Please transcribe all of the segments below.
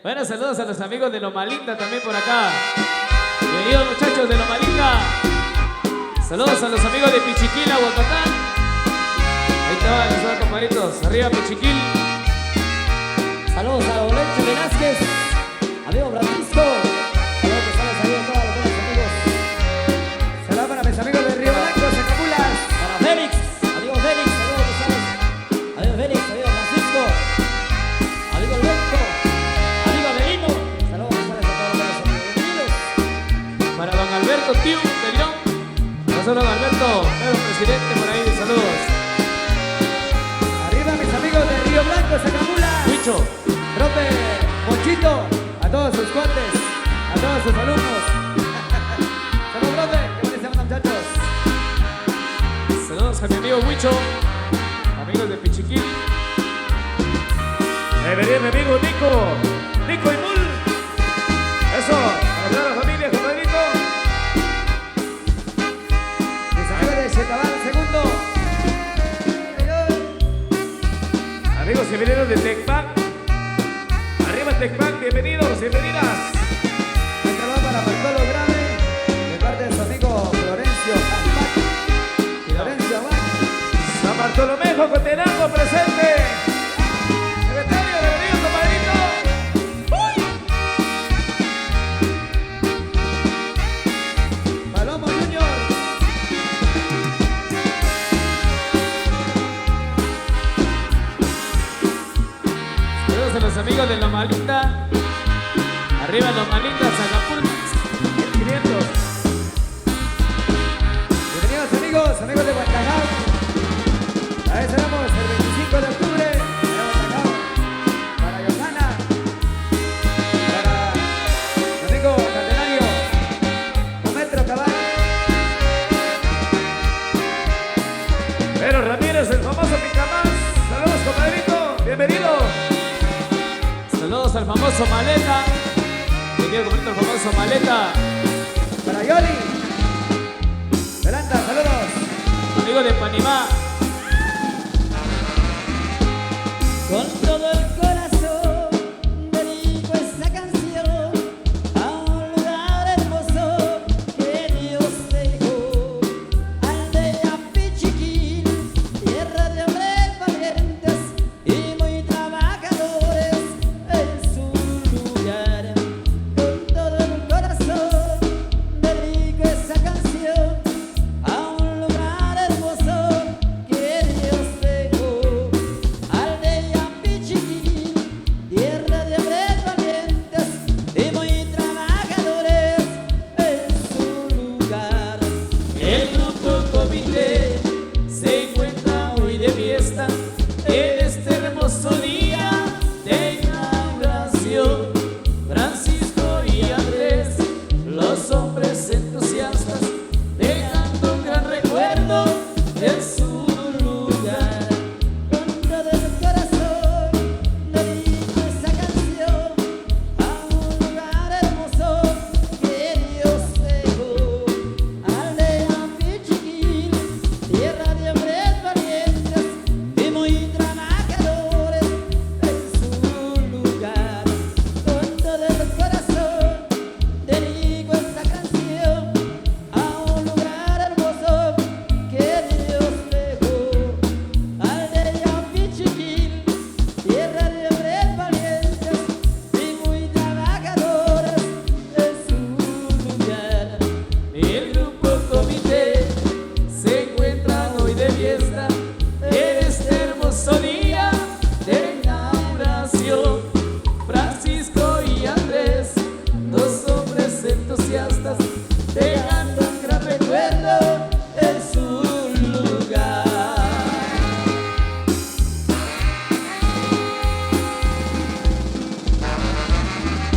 Bueno, saludos a los amigos de Loma Linda también por acá. Bienvenidos muchachos de Loma Linda. Saludos a los amigos de Pichiquil, Aguacatán. Ahí estaban los dos compadritos. Arriba Pichiquil. Saludos a Olencho Velázquez, amigo Francisco. Saludos ahí a todos los buenos amigos. Saludos para mis amigos de Río Blanco, Zacapulas. Para Félix, amigo Félix, saludos amigo Félix, amigo Francisco, amigo Alberto, amigo Avelino. Saludos a todos los buenos amigos. Bienvenidos. Para don Alberto Tiu de León. Pasó don Alberto, nuevo presidente por ahí. Saludos. Arriba mis amigos de Río Blanco, Zacapulas. Huicho. Profe Monchito, a todos sus cuates, a todos sus alumnos. Saludos, profe, ¿qué les llaman, muchachos? Saludos a mi amigo Huicho. Amigos de Pichiquil. Venía mi amigo Nico y Mul. Eso, para toda la familia, compadrito. Mis amigos de Chetabal, segundo. Amigos y bienvenidos de Tecpac. Arriba Tecpac, bienvenidos, bienvenidas. Un saludo para Bartolo Grave, de parte de su amigo Florencio Abac. Florencio Abac. San Bartolomé, Jocotenango, presente. Secretario, bienvenido, compadrito. Palomo Junior. Saludos a los amigos de Loma Linda. Arriba Loma Linda, Zacapulpas. 500. Bienvenidos amigos de Guantagao. Ahí estaremos el 25 de octubre en Guantagao. Para Yosana, para mi amigo Catenario, Cometro Cabal. Pero Ramírez, el famoso Picamás. Saludos, compadrito, bienvenido. Saludos al famoso Maleta. Me quiero comer el famoso Maleta. Para Yoli. Delanta, saludos. Amigo de Panimá. Con todo el corazón dedico esta canción a un lugar hermoso que Dios dejó. Aldea Pichiquil, tierra de hombres valientes y muy trabajadores en su lugar. Con todo el corazón dedico esta canción a un lugar hermoso que Dios dejó. Aldea Pichiquil, tierra de hombres valientes y muy trabajadores en su lugar. El grupo comité se encuentra hoy de fiesta en este hermoso día de inauguración. Francisco y Andrés, los hombres entusiastas, dejando un gran recuerdo en su lugar. Con todo el corazón dedico esta canción a un lugar hermoso que Dios dejó. Aldea Pichiquil, tierra de hombres valientes y muy trabajadores en su lugar. Con todo el corazón dedico esta canción a un lugar hermoso que Dios dejó. Aldea Pichiquil, tierra de hombres valientes y muy trabajadores en su lugar. El grupo comité se encuentra hoy de fiesta en este hermoso día de inauguración. Francisco y Andrés, dos hombres entusiastas, dejando un gran recuerdo en su lugar.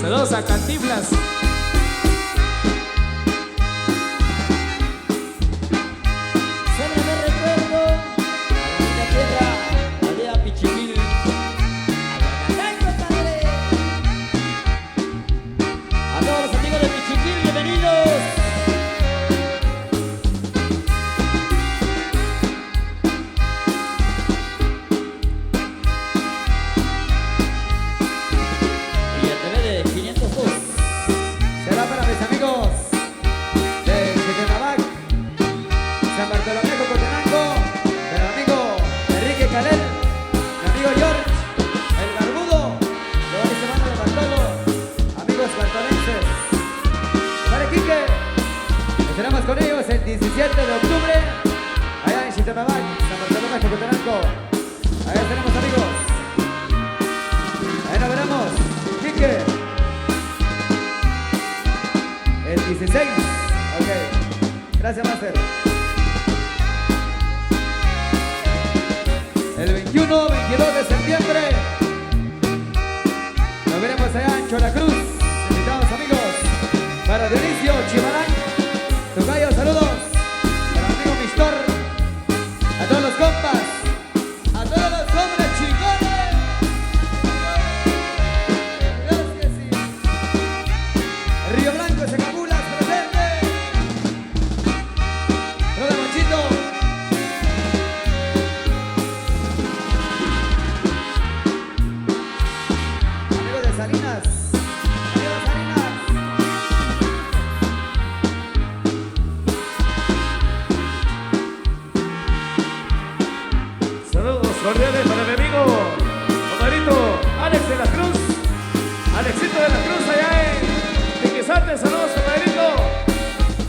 Saludos a Cantinflas. Sueño de recuerdo a la linda tierra, aldea Pichiquil. Aguacatán, compadre. A todos los amigos de Pichiquil, bienvenidos. Y ya 17 de octubre, allá en Chitamabac, San Bartolomé, Jocotenango. Allá tenemos amigos. Ahí nos veremos. Quique. El 16. Ok. Gracias, Master. El 21, 22 de septiembre. Nos veremos allá en Cholacruz. Invitados amigos. Para Dionisio Chimarán. Tocayo, saludos. Para el amigo Mistor. A todos los compas. A todos los hombres chingones. Gracias, sí. Río Blanco, Secamulas, presente. Roda Monchito. Amigos de Salinas. Amigos de Salinas. Saludos cordiales para mi amigo, compadrito Alex de la Cruz. Alexito de la Cruz allá en Tiquizate. Saludos, compadrito.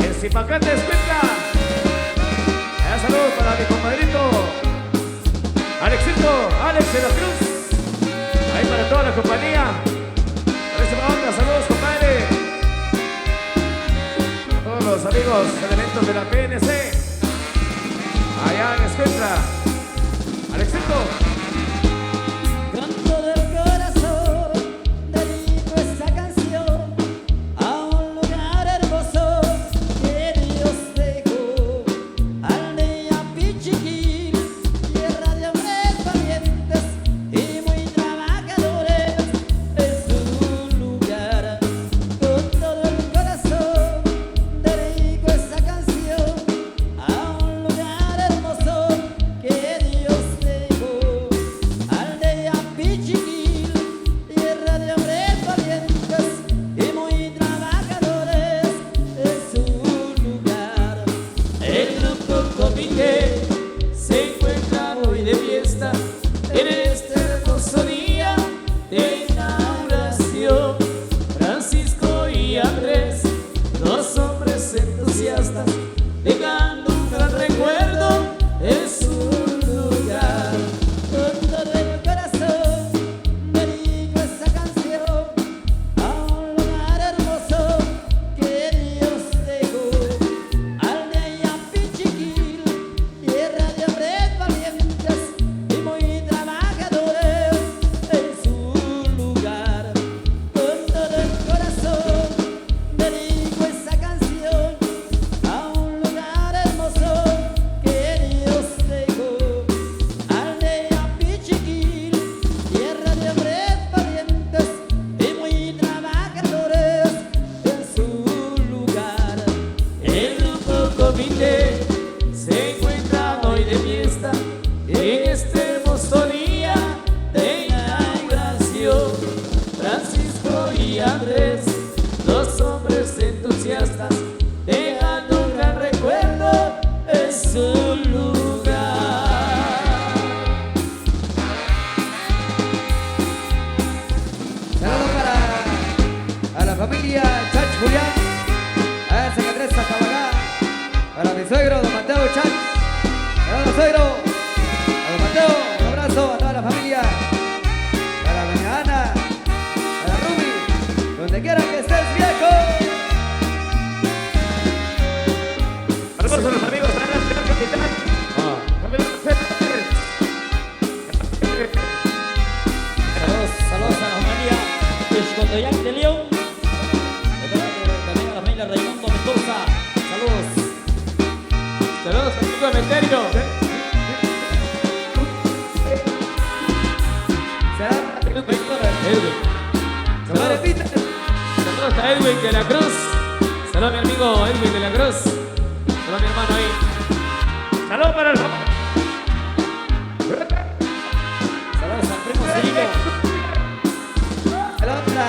En Zipacate, Escuintla. Allá saludos para mi compadrito Alexito, Alex de la Cruz. Ahí para toda la compañía. Próxima onda, saludos, compadre. A todos los amigos elementos de la PNC. Allá en Escuintla. Alexito. Canto del corazón, dedico esta canción a un lugar hermoso que Dios dejó. Aldea Pichiquil, tierra de hombres valientes y muy trabajadores. Es un lugar con todo el corazón, dedico esta canción a un lugar hermoso que Dios dejó. Aldea Pichiquil, tierra de hombres valientes y muy trabajadores, es un lugar. El grupo Comité se encuentra hoy de fiesta en este hermoso día de inauguración. Francisco y Andrés, dos hombres entusiastas, dejando un gran recuerdo. Es un lugar. Con todo el corazón dedico esta canción a un lugar hermoso que Dios dejó. Aldea Pichiquil, tierra de hombres valientes y muy trabajadores, es un lugar. Con todo el corazón dedico esta canción a un lugar hermoso que Dios dejó. Aldea Pichiquil, tierra de hombres valientes y muy trabajadores, es un lugar. El grupo Comité se encuentra hoy de fiesta en este hermoso día de inauguración. Francisco y Andrés, dos hombres entusiastas, dejando un gran recuerdo. Es un lugar. Saludos para a la familia Chach Julián, a San Andrés Zacabalá, para mi suegro, don Mateo Chach. Saludos, suegro. A don Mateo, un abrazo a toda la familia. Para doña Ana, para Ruby, donde quiera que estés, viejo. Saludos a los amigos de la Capitán. Saludos a la familia Escotoyac de León. También a la familia Raimundo Mendoza. Saludos. Saludos al chico de Meterio. Edwin. No repita. Saludos a Edwin de la Cruz. Saludos a mi amigo Edwin de la Cruz. Saludos a mi hermano ahí. Saludos para el Saludos al primo Cirilo. Saludos para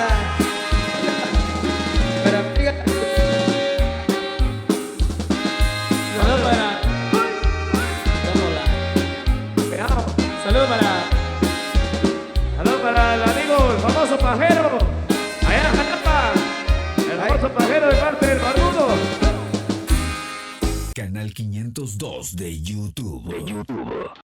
amiga. Saludos para. Saludos para. Saludos para el amigo, el famoso pajero. Allá en Jalapa. El famoso pajero de parte del barbudo. canal 502 de YouTube.